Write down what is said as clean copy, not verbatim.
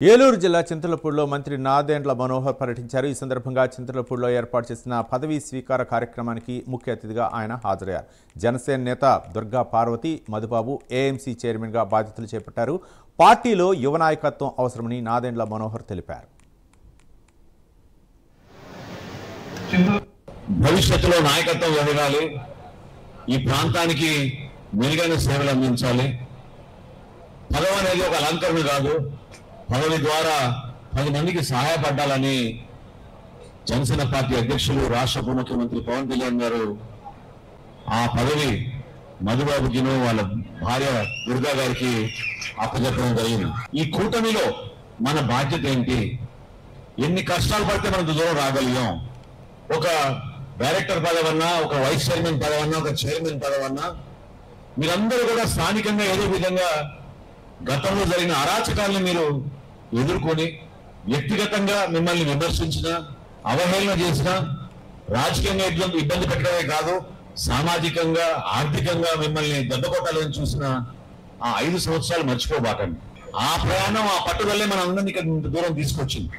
ఏలూరు జిల్లా చింతలపూడిలో మంత్రి నాదెండ్ల మనోహర్ పర్యటించారు. ఈ సందర్భంగా చింతలపూడిలో ఏర్పాటు చేసిన పదవీ స్వీకార కార్యక్రమానికి ముఖ్య అతిథిగా ఆయన హాజరయ్యారు. జనసేన నేత దుర్గా పార్వతి మధుబాబు ఏఎంసీ చైర్మన్గా బాధ్యతలు చేపట్టారు. పార్టీలో యువ నాయకత్వం అవసరమని నాదెండ్ల మనోహర్ తెలిపారు. భవిష్యత్తులో నాయకత్వం ఎదగాలి, ఈ ప్రాంతానికి మెరుగైన సేవలు అందించాలి. పదవి అనేది ఒక అలంకరణ కాదు, పదవి ద్వారా 10 మందికి సహాయపడాలని జనసేన పార్టీ అధ్యక్షులు రాష్ట్ర ఉప ముఖ్యమంత్రి పవన్ కళ్యాణ్ గారు ఆ పదవి మధుబాబుకిను వాళ్ళ భార్య దుర్గా గారికి అప్పచెప్పడం జరిగింది. ఈ కూటమిలో మన బాధ్యత ఏంటి, ఎన్ని కష్టాలు పడితే మనం దూరం రాగలిగాం. ఒక డైరెక్టర్ పదవన్నా, ఒక వైస్ చైర్మన్ పదవన్నా, ఒక చైర్మన్ పదవన్నా మీరందరూ కూడా స్థానికంగా ఏదో విధంగా గతంలో జరిగిన అరాచకాలను మీరు ఎదుర్కొని వ్యక్తిగతంగా మిమ్మల్ని విమర్శించిన, అవహేళన చేసిన, రాజకీయంగా ఇబ్బంది పెట్టడమే కాదు సామాజికంగా ఆర్థికంగా మిమ్మల్ని దెబ్బకొట్టాలని చూసిన ఆ 5 సంవత్సరాలు మర్చిపోబాకండి. ఆ ప్రయాణం, ఆ పట్టుదలే మన అందరినీ ఇంత దూరం తీసుకొచ్చింది.